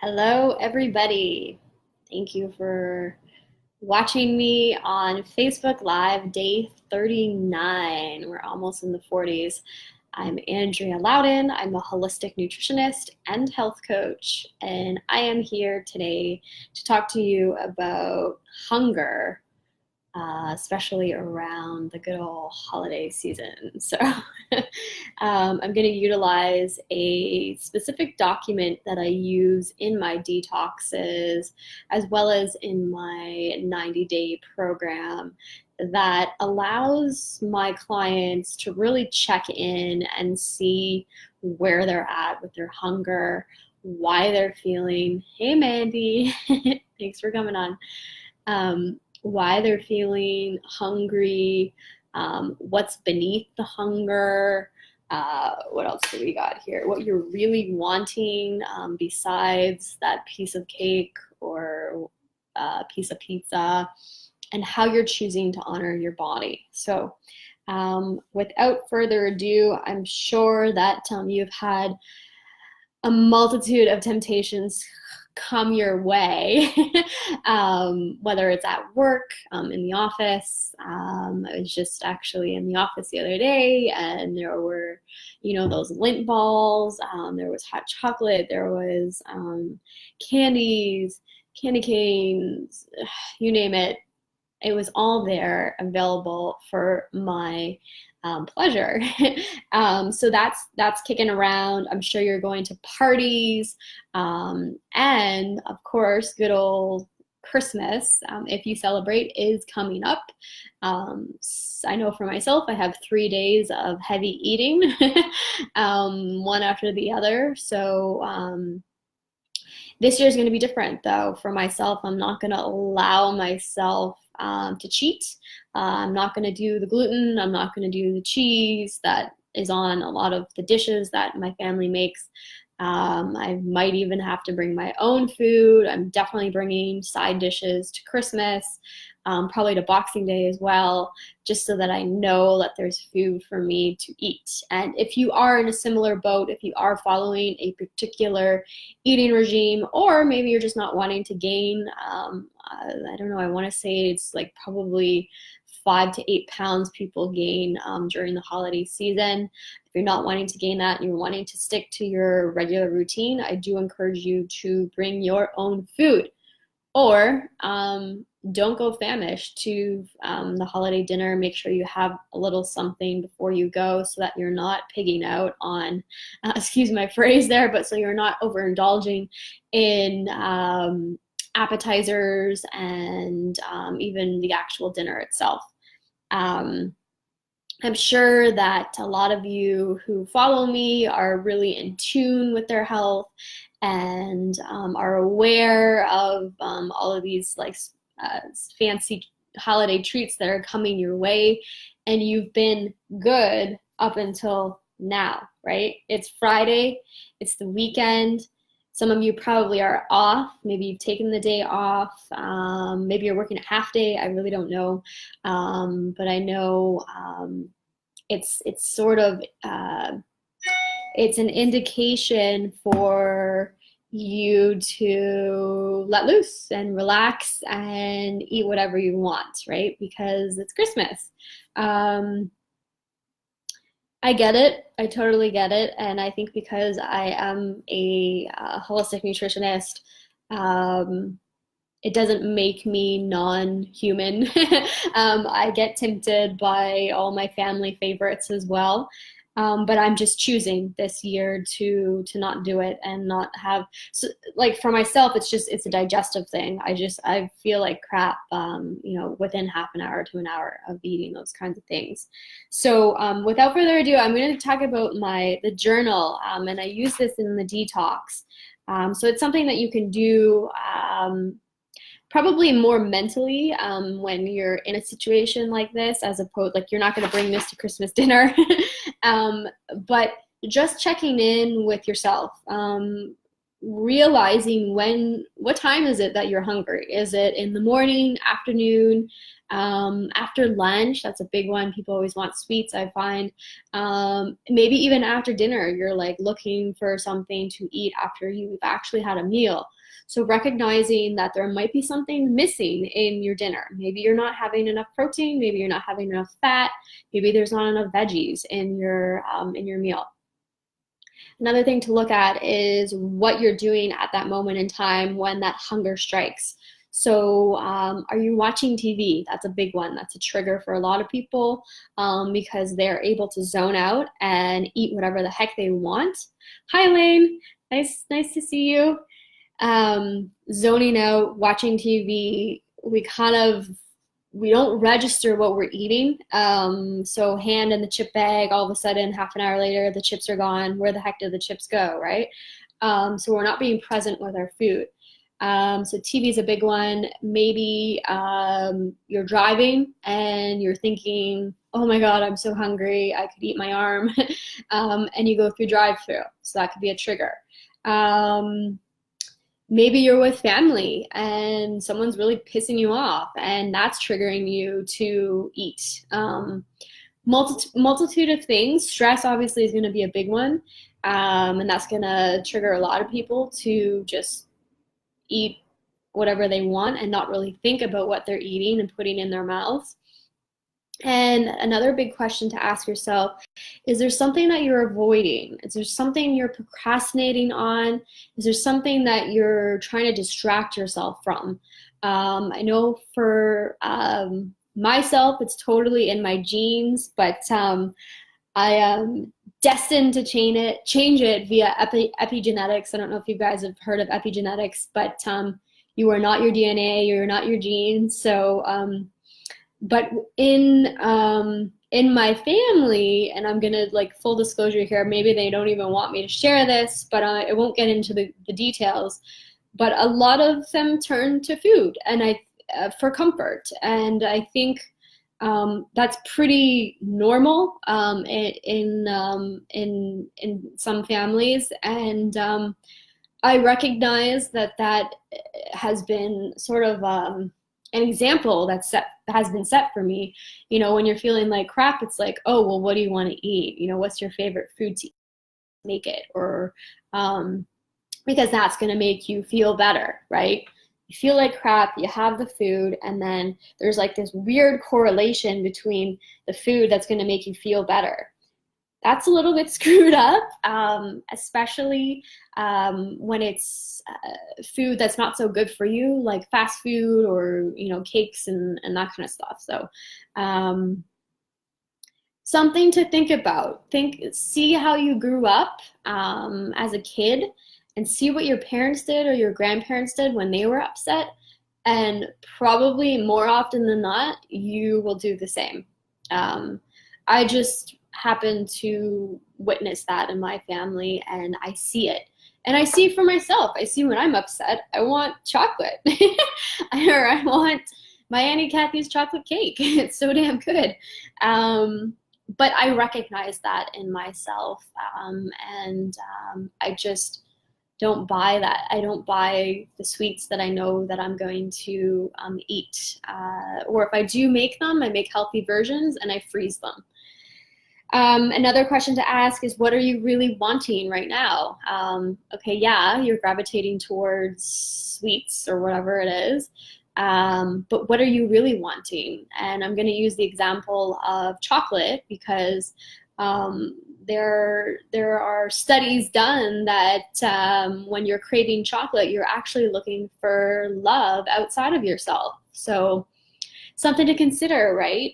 Hello, everybody. Thank you for watching me on Facebook Live, day 39. We're almost in the 40s. I'm Andrea Loudon. I'm a holistic nutritionist and health coach, and I am here today to talk to you about hunger, especially around the good old holiday season. So I'm going to utilize a specific document that I use in my detoxes as well as in my 90-day program that allows my clients to really check in and see where they're at with their hunger, why they're feeling, hey Mandy, thanks for coming on, why they're feeling hungry, what's beneath the hunger, what else do we got here? What you're really wanting besides that piece of cake or piece of pizza, and how you're choosing to honor your body. So, without further ado, I'm sure that you've had a multitude of temptations come your way, whether it's at work, in the office. I was just actually in the office the other day, and there were, those Lindt balls. There was hot chocolate. There was candies, candy canes, you name it. It was all there available for my pleasure. So that's kicking around. I'm sure you're going to parties, and of course, good old Christmas, if you celebrate, is coming up. I know for myself, I have 3 days of heavy eating, one after the other. So this year is going to be different, though. For myself, I'm not going to allow myself to cheat. I'm not going to do the gluten. I'm not going to do the cheese that is on a lot of the dishes that my family makes. I might even have to bring my own food. I'm definitely bringing side dishes to Christmas, probably to Boxing Day as well, just so that I know that there's food for me to eat. And if you are in a similar boat, if you are following a particular eating regime, or maybe you're just not wanting to gain, I don't know, I want to say it's like probably 5 to 8 pounds people gain during the holiday season. If you're not wanting to gain that and you're wanting to stick to your regular routine, I do encourage you to bring your own food, or don't go famished to the holiday dinner. Make sure you have a little something before you go so that you're not pigging out on, excuse my phrase there, but so you're not overindulging in appetizers and even the actual dinner itself. I'm sure that a lot of you who follow me are really in tune with their health and are aware of all of these fancy holiday treats that are coming your way, and you've been good up until now, right? It's Friday, it's the weekend. Some of you probably are off. Maybe you've taken the day off. Maybe you're working a half day. I really don't know. But I know it's sort of it's an indication for you to let loose and relax and eat whatever you want, right? Because it's Christmas. I get it. I totally get it. And I think because I am a holistic nutritionist, it doesn't make me non-human. I get tempted by all my family favorites as well. But I'm just choosing this year to not do it and not have, so, like, for myself, it's a digestive thing. I feel like crap, within half an hour to an hour of eating those kinds of things. So without further ado, I'm going to talk about the journal, and I use this in the detox. So it's something that you can do probably more mentally when you're in a situation like this, as opposed, like, you're not going to bring this to Christmas dinner. But just checking in with yourself. realizing what time is it that you're hungry? Is it in the morning, afternoon, after lunch? That's a big one. People always want sweets, I find. Maybe even after dinner, you're like looking for something to eat after you've actually had a meal. So recognizing that there might be something missing in your dinner. Maybe you're not having enough protein, maybe you're not having enough fat, maybe there's not enough veggies in your meal. Another thing to look at is what you're doing at that moment in time when that hunger strikes. So, are you watching TV? That's a big one. That's a trigger for a lot of people because they're able to zone out and eat whatever the heck they want. Hi, Lane. Nice to see you. Zoning out, watching TV. We don't register what we're eating. So hand in the chip bag, all of a sudden, half an hour later, the chips are gone. Where the heck did the chips go, right? So we're not being present with our food. So TV is a big one. Maybe you're driving and you're thinking, oh my God, I'm so hungry, I could eat my arm. And you go through drive-through. So that could be a trigger. Maybe you're with family and someone's really pissing you off and that's triggering you to eat. Multitude of things. Stress obviously is going to be a big one. And that's going to trigger a lot of people to just eat whatever they want and not really think about what they're eating and putting in their mouths. And another big question to ask yourself, is there something that you're avoiding? Is there something you're procrastinating on? Is there something that you're trying to distract yourself from? I know for myself, it's totally in my genes, but I am destined to change it via epigenetics. I don't know if you guys have heard of epigenetics, but you are not your DNA, you're not your genes. So but in my family, and I'm gonna like full disclosure here, maybe they don't even want me to share this, but I won't get into the details. But a lot of them turn to food, and for comfort, and I think that's pretty normal in some families, and I recognize that has been sort of an example has been set for me. You know, when you're feeling like crap, it's like, oh, well, what do you want to eat? You know, what's your favorite food to make it? Or because that's going to make you feel better, right? You feel like crap, you have the food, and then there's like this weird correlation between the food that's going to make you feel better. That's a little bit screwed up, especially when it's food that's not so good for you, like fast food or, you know, cakes and that kind of stuff. So something to think about. See how you grew up as a kid and see what your parents did or your grandparents did when they were upset. And probably more often than not, you will do the same. I just happen to witness that in my family, and I see it. And I see for myself. I see when I'm upset, I want chocolate. Or I want my Auntie Kathy's chocolate cake. It's so damn good. But I recognize that in myself. And I just don't buy that. I don't buy the sweets that I know that I'm going to eat. Or if I do make them, I make healthy versions and I freeze them. Another question to ask is, what are you really wanting right now? Okay, yeah, you're gravitating towards sweets or whatever it is, but what are you really wanting? And I'm going to use the example of chocolate because there are studies done that when you're craving chocolate, you're actually looking for love outside of yourself. So something to consider, right?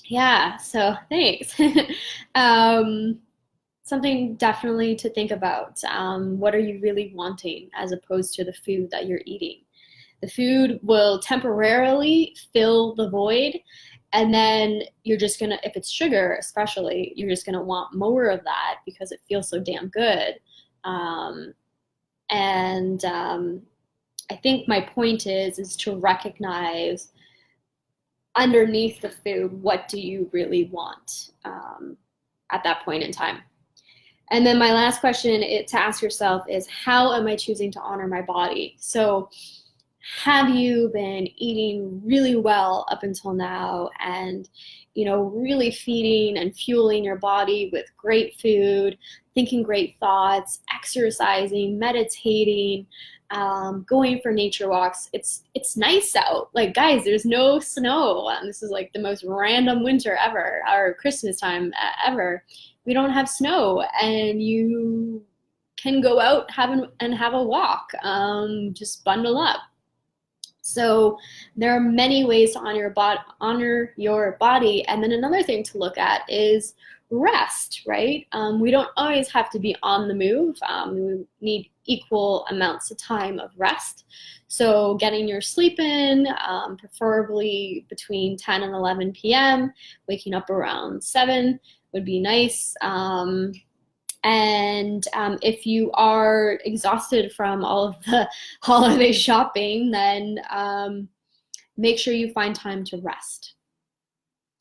Yeah, so thanks. Something definitely to think about. What are you really wanting as opposed to the food that you're eating? The food will temporarily fill the void, and then you're just gonna, if it's sugar especially, you're just gonna want more of that because it feels so damn good. I think my point is to recognize underneath the food, what do you really want at that point in time? And then my last question to ask yourself is, how am I choosing to honor my body? So have you been eating really well up until now, and really feeding and fueling your body with great food, thinking great thoughts, exercising, meditating, going for nature walks? It's nice out. Like, guys, there's no snow. This is like the most random winter ever, or Christmas time ever. We don't have snow, and you can go out and have a walk. Just bundle up. So there are many ways to honor your body. And then another thing to look at is rest, right? We don't always have to be on the move. We need equal amounts of time of rest. So getting your sleep in, preferably between 10 and 11 p.m., waking up around 7 would be nice. And if you are exhausted from all of the holiday shopping, then make sure you find time to rest.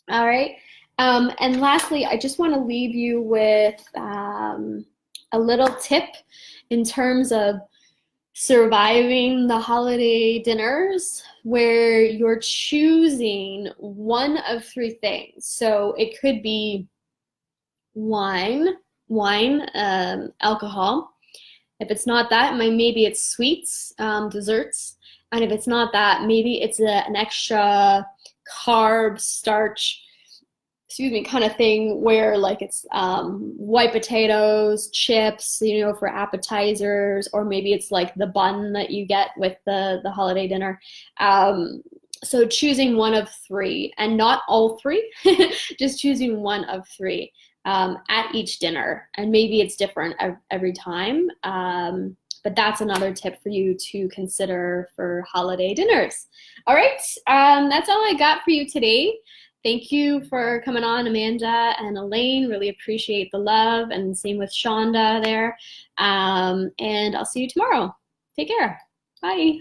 All right. And lastly, I just want to leave you with a little tip in terms of surviving the holiday dinners, where you're choosing one of three things. So it could be wine, alcohol. If it's not that, maybe it's sweets, desserts. And if it's not that, maybe it's an extra carb, starch, kind of thing, where like it's white potatoes, chips, for appetizers, or maybe it's like the bun that you get with the holiday dinner. So choosing one of three, and not all three, just choosing one of three at each dinner. And maybe it's different every time. But that's another tip for you to consider for holiday dinners. All right, that's all I got for you today. Thank you for coming on, Amanda and Elaine. Really appreciate the love, and same with Shonda there. And I'll see you tomorrow. Take care. Bye.